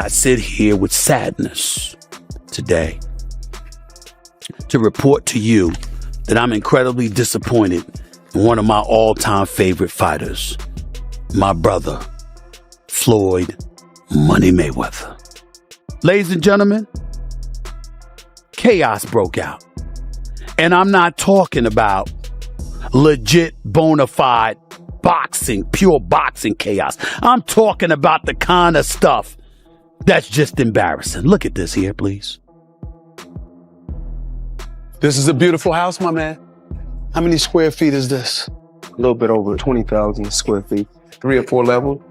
I sit here with sadness today to report to you that I'm incredibly disappointed in one of my all-time favorite fighters, my brother, Floyd Money Mayweather. Ladies and gentlemen, chaos broke out. And I'm not talking about legit, bona fide boxing, pure boxing chaos. I'm talking about the kind of stuff that's just embarrassing. Look at this here, please. This is a beautiful house, my man. How many square feet is this? A little bit over 20,000 square feet, 3 or 4 levels.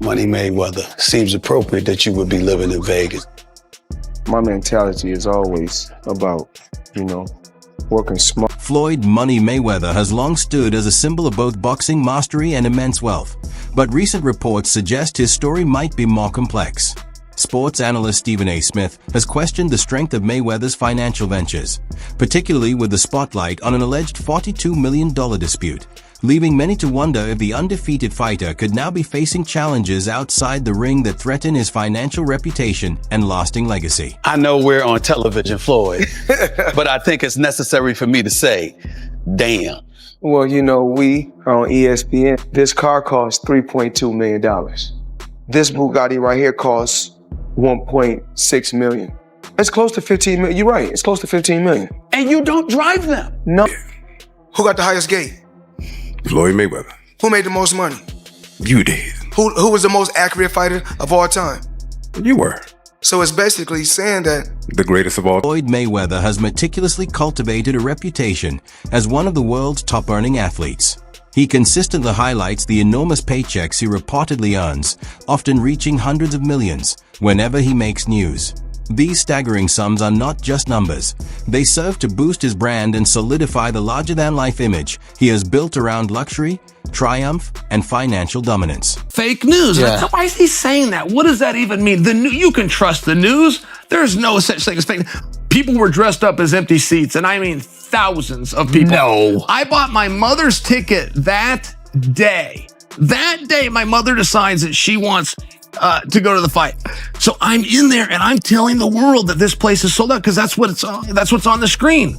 Money Mayweather, seems appropriate that you would be living in Vegas. My mentality is always about, working smart. Floyd Money Mayweather has long stood as a symbol of both boxing mastery and immense wealth, but recent reports suggest his story might be more complex. Sports analyst Stephen A. Smith has questioned the strength of Mayweather's financial ventures, particularly with the spotlight on an alleged $42 million dispute, leaving many to wonder if the undefeated fighter could now be facing challenges outside the ring that threaten his financial reputation and lasting legacy. I know we're on television, Floyd, but I think it's necessary for me to say, damn. Well, we on ESPN, this car costs $3.2 million. This Bugatti right here costs $1.6 million. It's close to 15 million. You're right, it's close to 15 million. And you don't drive them. No. Who got the highest gate? Floyd Mayweather. Who made the most money? You did. Who was the most accurate fighter of all time? You were. So it's basically saying that The greatest of all. Floyd Mayweather has meticulously cultivated a reputation as one of the world's top-earning athletes. He consistently highlights the enormous paychecks he reportedly earns, often reaching hundreds of millions, whenever he makes news. These staggering sums are not just numbers. They serve to boost his brand and solidify the larger-than-life image he has built around luxury, triumph, and financial dominance. Fake news. Yeah. Why is he saying that? What does that even mean? You can trust the news. There's no such thing as fake. People were dressed up as empty seats, and I mean thousands of people. No. I bought my mother's ticket that day. That day, my mother decides that she wants to go to the fight. So I'm in there and I'm telling the world that this place is sold out because that's what's on the screen.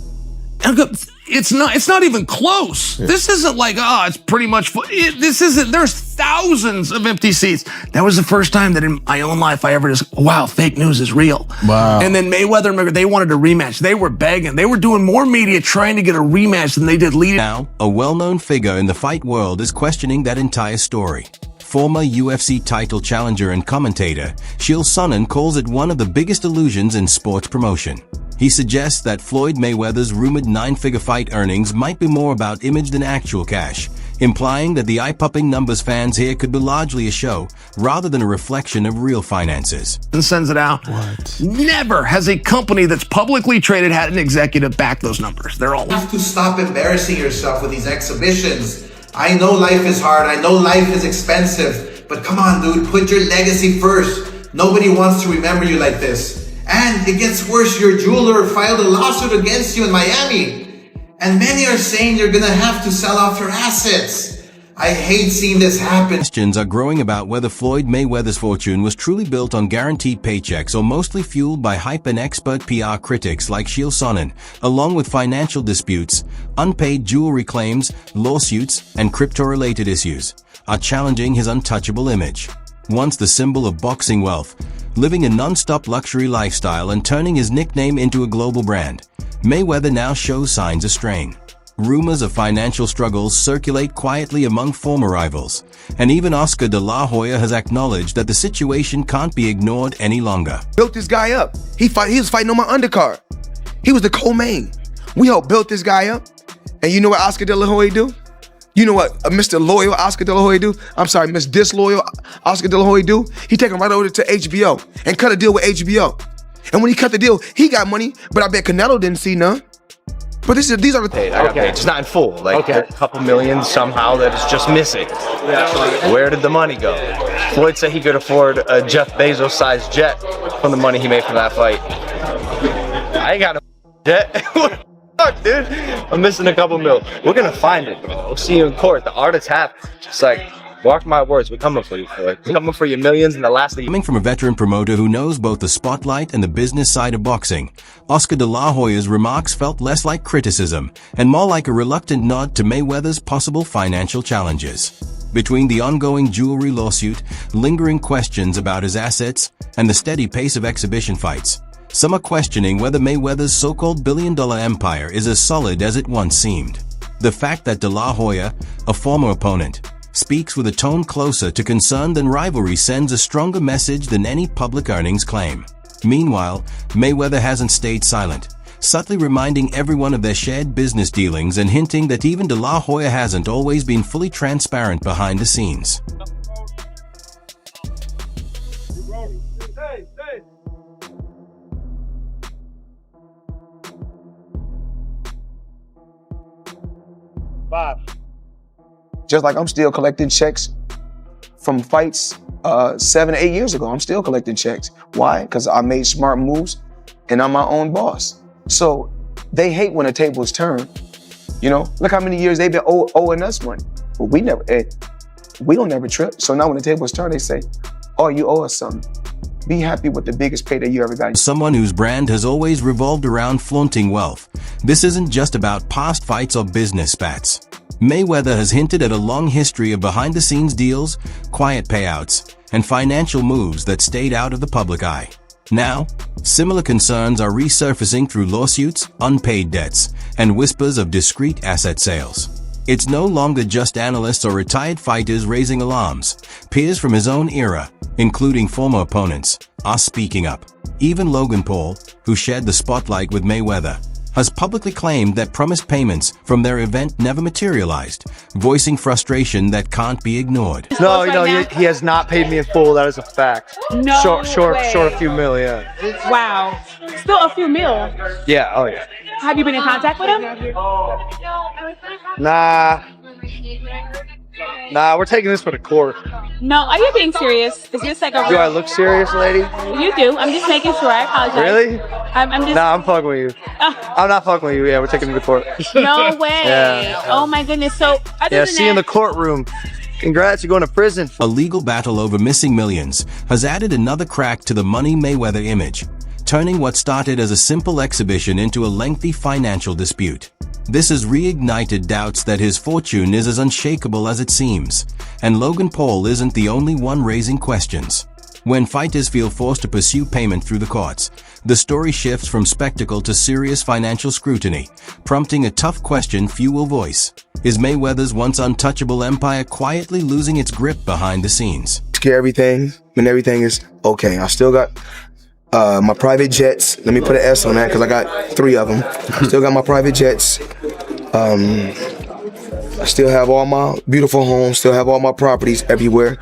And I go, it's not even close. Yeah. This isn't like, it's pretty much there's thousands of empty seats. That was the first time that in my own life I ever just, wow, fake news is real. Wow. And then Mayweather, they wanted a rematch. They were begging. They were doing more media trying to get a rematch than they did leading. Now, a well-known figure in the fight world is questioning that entire story. Former UFC title challenger and commentator, Chael Sonnen calls it one of the biggest illusions in sports promotion. He suggests that Floyd Mayweather's rumored 9-figure fight earnings might be more about image than actual cash, implying that the eye-popping numbers fans here could be largely a show, rather than a reflection of real finances. And sends it out. What? Never has a company that's publicly traded had an executive back those numbers. They're all. You have to stop embarrassing yourself with these exhibitions. I know life is hard, I know life is expensive, but come on, dude, put your legacy first. Nobody wants to remember you like this. And it gets worse, your jeweler filed a lawsuit against you in Miami. And many are saying you're gonna have to sell off your assets. I hate seeing this happen. Questions are growing about whether Floyd Mayweather's fortune was truly built on guaranteed paychecks or mostly fueled by hype and expert PR critics like Chael Sonnen, along with financial disputes, unpaid jewelry claims, lawsuits, and crypto-related issues, are challenging his untouchable image. Once the symbol of boxing wealth, living a non-stop luxury lifestyle and turning his nickname into a global brand, Mayweather now shows signs of strain. Rumors of financial struggles circulate quietly among former rivals, and even Oscar de la Hoya has acknowledged that the situation can't be ignored any longer. built this guy up. He was fighting on my undercard. He was the co-main. We helped build this guy up. And you know what Oscar de la Hoya do? You know what Mr. Loyal Oscar de la Hoya do? I'm sorry, Miss Disloyal Oscar de la Hoya do? He take him right over to HBO and cut a deal with HBO. And when he cut the deal, he got money, but I bet Canelo didn't see none. But these are the I got paid, just not in full. Like a couple million somehow that is just missing. Where did the money go? Floyd said he could afford a Jeff Bezos-sized jet from the money he made from that fight. I ain't got no jet. What the fuck, dude? I'm missing a couple mil. We're gonna find it, bro. We'll see you in court. The art is happening. Just like Mark my words, we're coming for you, Floyd. We're coming for your millions in the last of you. Coming from a veteran promoter who knows both the spotlight and the business side of boxing, Oscar de la Hoya's remarks felt less like criticism and more like a reluctant nod to Mayweather's possible financial challenges. Between the ongoing jewelry lawsuit, lingering questions about his assets, and the steady pace of exhibition fights, some are questioning whether Mayweather's so-called billion-dollar empire is as solid as it once seemed. The fact that de la Hoya, a former opponent, speaks with a tone closer to concern than rivalry sends a stronger message than any public earnings claim. Meanwhile, Mayweather hasn't stayed silent, subtly reminding everyone of their shared business dealings and hinting that even de la Hoya hasn't always been fully transparent behind the scenes. Just like I'm still collecting checks from fights 7 to 8 years ago. I'm still collecting checks. Why? Because I made smart moves and I'm my own boss. So they hate when the tables turn. You know, look how many years they've been owing us money. But we don't never trip. So now when the tables turn, they say, oh, you owe us something. Be happy with the biggest payday you ever got. Someone whose brand has always revolved around flaunting wealth, this isn't just about past fights or business spats. Mayweather has hinted at a long history of behind-the-scenes deals, quiet payouts, and financial moves that stayed out of the public eye. Now, similar concerns are resurfacing through lawsuits, unpaid debts, and whispers of discreet asset sales. It's no longer just analysts or retired fighters raising alarms. Peers from his own era, including former opponents, are speaking up. Even Logan Paul, who shared the spotlight with Mayweather, has publicly claimed that promised payments from their event never materialized, voicing frustration that can't be ignored. No, he has not paid me in full. That is a fact. No short way. a few mil, yeah. Wow. Still a few mil. Yeah, oh yeah. Have you been in contact with him? Nah, we're taking this for the court. No, are you being serious? Is this like a Do I look serious, lady? You do. I'm just making sure. I apologize. Really? I'm just... Nah, I'm fucking with you. I'm not fucking with you. Yeah, we're taking it to the court. No way. Yeah. Oh my goodness. So, See you in the courtroom. Congrats, you're going to prison. A legal battle over missing millions has added another crack to the Money Mayweather image, turning what started as a simple exhibition into a lengthy financial dispute. This has reignited doubts that his fortune is as unshakable as it seems, and Logan Paul isn't the only one raising questions. When fighters feel forced to pursue payment through the courts, the story shifts from spectacle to serious financial scrutiny, prompting a tough question few will voice. Is Mayweather's once untouchable empire quietly losing its grip behind the scenes? Scare everything when everything is okay. I still got my private jets. Let me put an S on that because I got 3 of them. Still got my private jets. I still have all my beautiful homes, still have all my properties everywhere,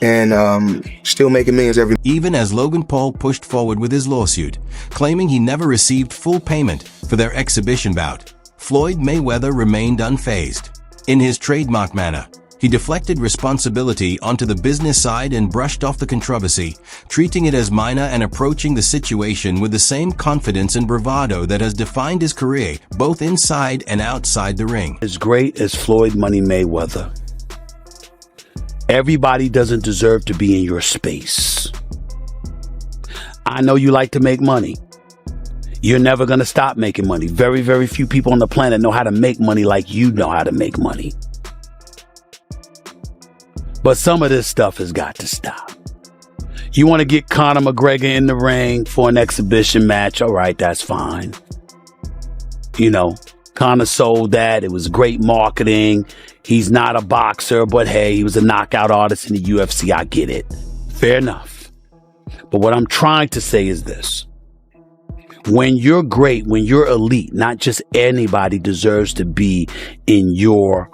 and still making millions every. Even as Logan Paul pushed forward with his lawsuit, claiming he never received full payment for their exhibition bout, Floyd Mayweather remained unfazed. In his trademark manner, he deflected responsibility onto the business side and brushed off the controversy, treating it as minor and approaching the situation with the same confidence and bravado that has defined his career, both inside and outside the ring. As great as Floyd Money Mayweather, everybody doesn't deserve to be in your space. I know you like to make money. You're never going to stop making money. Very, very few people on the planet know how to make money like you know how to make money. But some of this stuff has got to stop. You want to get Conor McGregor in the ring for an exhibition match? All right, that's fine. You know, Conor sold that. It was great marketing. He's not a boxer, but hey, he was a knockout artist in the UFC. I get it. Fair enough. But what I'm trying to say is this. When you're great, when you're elite, not just anybody deserves to be in your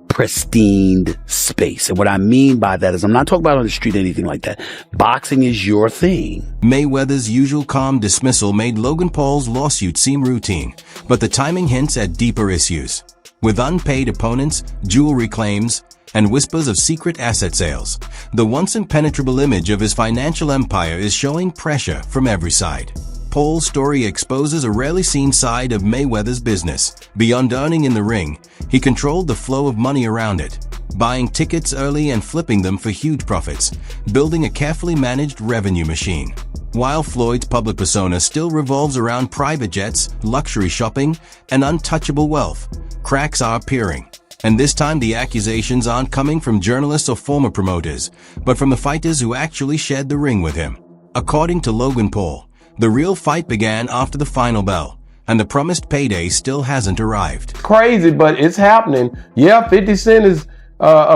pristine space. And what I mean by that is I'm not talking about on the street or anything like that. Boxing is your thing. Mayweather's usual calm dismissal made Logan Paul's lawsuit seem routine, but the timing hints at deeper issues. With unpaid opponents, jewelry claims, and whispers of secret asset sales, the once impenetrable image of his financial empire is showing pressure from every side. Paul's story exposes a rarely seen side of Mayweather's business. Beyond earning in the ring, he controlled the flow of money around it. buying tickets early and flipping them for huge profits, building a carefully managed revenue machine. While Floyd's public persona still revolves around private jets, luxury shopping, and untouchable wealth, cracks are appearing. And this time the accusations aren't coming from journalists or former promoters, but from the fighters who actually shared the ring with him. According to Logan Paul, the real fight began after the final bell, and the promised payday still hasn't arrived. Crazy, but it's happening. Yeah, 50 Cent is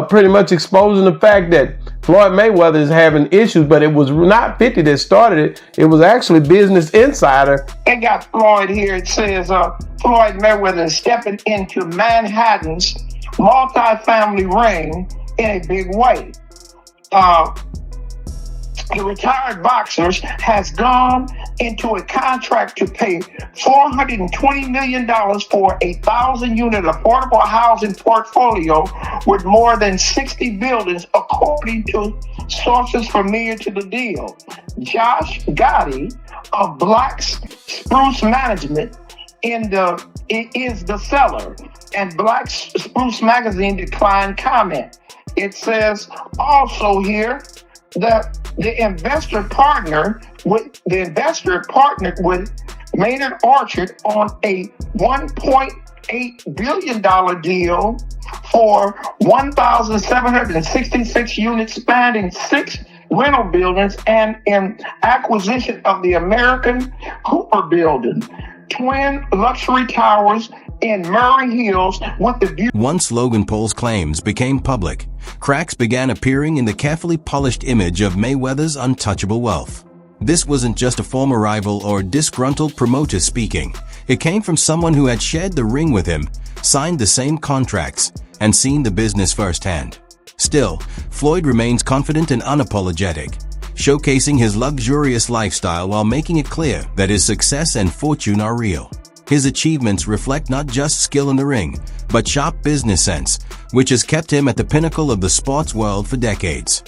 pretty much exposing the fact that Floyd Mayweather is having issues, but it was not 50 that started it. It was actually Business Insider. They got Floyd here. It says Floyd Mayweather is stepping into Manhattan's multi-family ring in a big way. The retired boxer has gone into a contract to pay $420 million for a 1,000-unit affordable housing portfolio with more than 60 buildings, according to sources familiar to the deal. Josh Gotti of Black Spruce Management is the seller, and Black Spruce Magazine declined comment. It says also here that the investor partnered with Maynard Orchard on a $1.8 billion deal for 1,766 units spanning 6 rental buildings and an acquisition of the American Cooper Building, twin luxury towers in Murray Hills with the view. Once Logan Paul's claims became public, cracks began appearing in the carefully polished image of Mayweather's untouchable wealth. This wasn't just a former rival or disgruntled promoter speaking. It came from someone who had shared the ring with him, signed the same contracts, and seen the business firsthand. Still, Floyd remains confident and unapologetic, showcasing his luxurious lifestyle while making it clear that his success and fortune are real. His achievements reflect not just skill in the ring, but sharp business sense, which has kept him at the pinnacle of the sports world for decades.